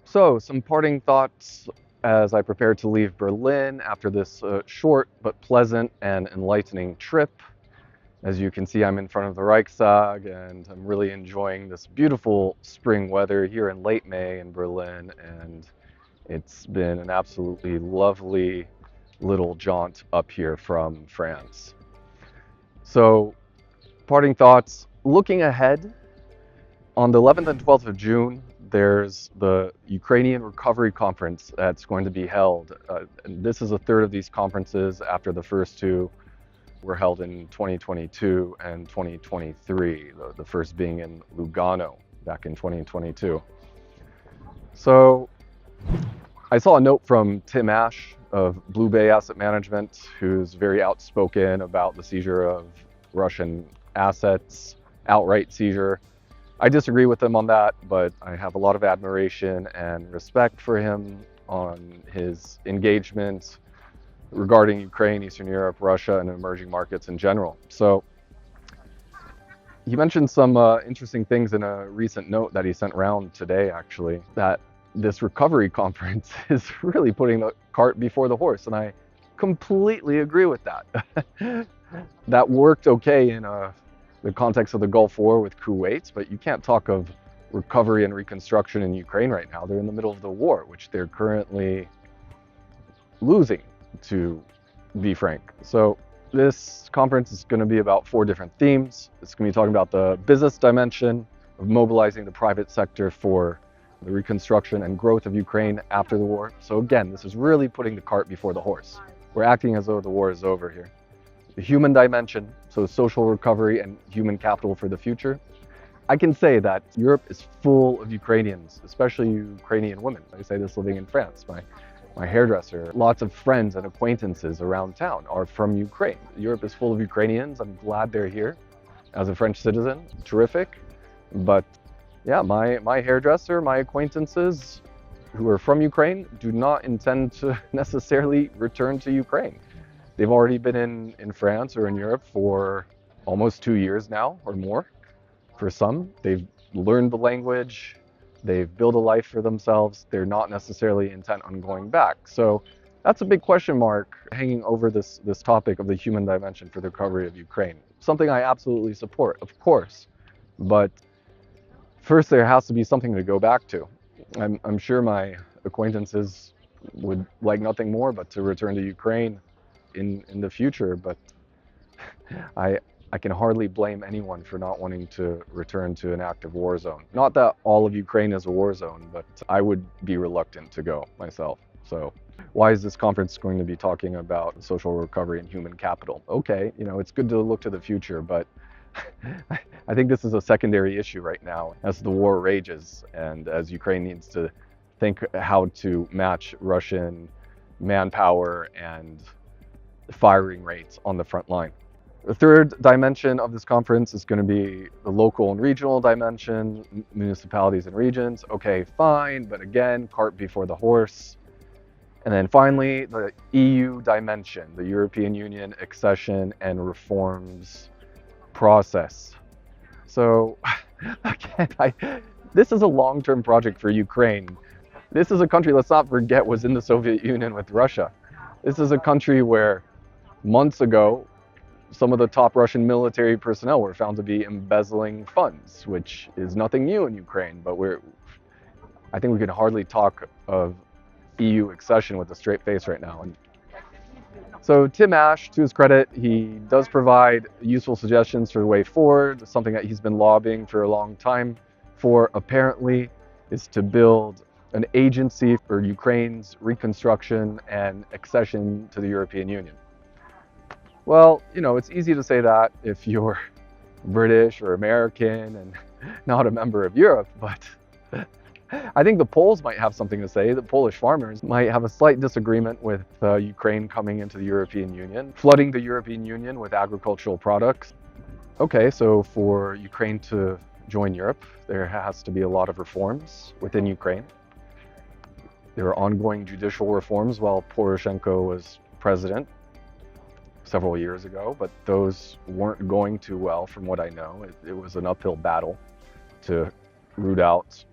So, some parting thoughts as I prepare to leave Berlin after this short but pleasant and enlightening trip. As you can see, I'm in front of the Reichstag and I'm really enjoying this beautiful spring weather here in late May in Berlin. And it's been an absolutely lovely little jaunt up here from France. So, parting thoughts looking ahead. On the 11th and 12th of June, there's the Ukrainian Recovery Conference that's going to be held. And this is a third of these conferences after the first two were held in 2022 and 2023, the first being in Lugano back in 2022. So I saw a note from Tim Ash of Blue Bay Asset Management, who's very outspoken about the seizure of Russian assets, outright seizure. I disagree with him on that, but I have a lot of admiration and respect for him on his engagement regarding Ukraine, Eastern Europe, Russia, and emerging markets in general. So he mentioned some interesting things in a recent note that he sent around today, actually, that this recovery conference is really putting the cart before the horse. And I completely agree with that. That worked okay in the context of the Gulf War with Kuwait, but you can't talk of recovery and reconstruction in Ukraine right now. They're in the middle of the war, which they're currently losing, to be frank. So this conference is going to be about 4 different themes. It's going to be talking about the business dimension of mobilizing the private sector for the reconstruction and growth of Ukraine after the war. So again, this is really putting the cart before the horse. We're acting as though the war is over here. The human dimension, so social recovery and human capital for the future. I can say that Europe is full of Ukrainians, especially Ukrainian women. I say this living in France. My hairdresser, lots of friends and acquaintances around town are from Ukraine. Europe is full of Ukrainians. I'm glad they're here as a French citizen. Terrific. But yeah, my hairdresser, my acquaintances who are from Ukraine do not intend to necessarily return to Ukraine. They've already been in France or in Europe for almost 2 years now or more. For some, they've learned the language, they've built a life for themselves. They're not necessarily intent on going back. So that's a big question mark hanging over this topic of the human dimension for the recovery of Ukraine. Something I absolutely support, of course. But first, there has to be something to go back to. I'm sure my acquaintances would like nothing more but to return to Ukraine in the future, but I can hardly blame anyone for not wanting to return to an active war zone. Not that all of Ukraine is a war zone, but I would be reluctant to go myself. So why is this conference going to be talking about social recovery and human capital? Okay, it's good to look to the future, but I think this is a secondary issue right now as the war rages and as Ukraine needs to think how to match Russian manpower and firing rates on the front line. The third dimension of this conference is going to be the local and regional dimension, municipalities and regions. Okay, fine, but again, cart before the horse. And then finally, the EU dimension, the European Union accession and reforms process. So again, this is a long-term project for Ukraine. This is a country, let's not forget, was in the Soviet Union with Russia. This is a country where months ago, some of the top Russian military personnel were found to be embezzling funds, which is nothing new in Ukraine, but I think we can hardly talk of EU accession with a straight face right now. And so Tim Ash, to his credit, he does provide useful suggestions for the way forward. Something that he's been lobbying for a long time for, apparently, is to build an agency for Ukraine's reconstruction and accession to the European Union. Well, it's easy to say that if you're British or American and not a member of Europe, but I think the Poles might have something to say. The Polish farmers might have a slight disagreement with Ukraine coming into the European Union, flooding the European Union with agricultural products. Okay, so for Ukraine to join Europe, there has to be a lot of reforms within Ukraine. There are ongoing judicial reforms while Poroshenko was president several years ago, but those weren't going too well from what I know. It was an uphill battle to root out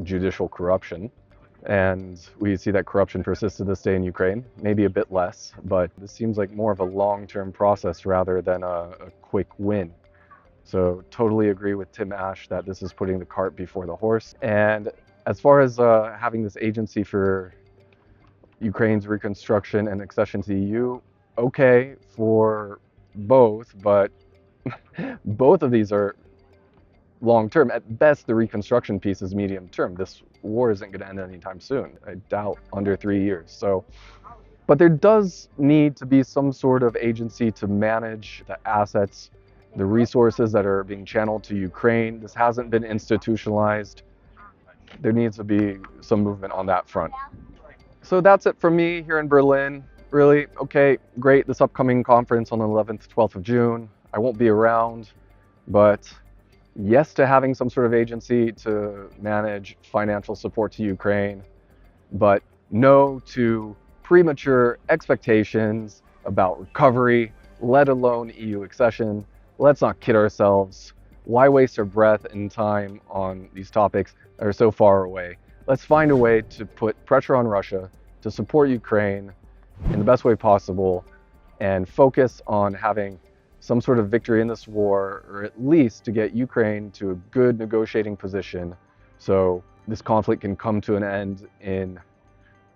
judicial corruption. And we see that corruption persists to this day in Ukraine, maybe a bit less, but this seems like more of a long-term process rather than a quick win. So totally agree with Tim Ash that this is putting the cart before the horse. And as far as having this agency for Ukraine's reconstruction and accession to the EU, okay for both, but both of these are long term. At best, the reconstruction piece is medium term. This war isn't going to end anytime soon. I doubt under 3 years. So, but there does need to be some sort of agency to manage the assets, the resources that are being channeled to Ukraine. This hasn't been institutionalized. There needs to be some movement on that front. So that's it from me here in Berlin. Really, okay, great. This upcoming conference on the 11th, 12th of June. I won't be around, but yes to having some sort of agency to manage financial support to Ukraine, but no to premature expectations about recovery, let alone EU accession. Let's not kid ourselves. Why waste our breath and time on these topics that are so far away? Let's find a way to put pressure on Russia to support Ukraine in the best way possible and focus on having some sort of victory in this war, or at least to get Ukraine to a good negotiating position so this conflict can come to an end in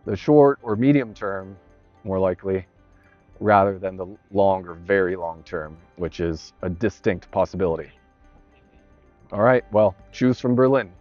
the short or medium term, more likely, rather than the long or very long term, which is a distinct possibility. All right, well, choose from Berlin.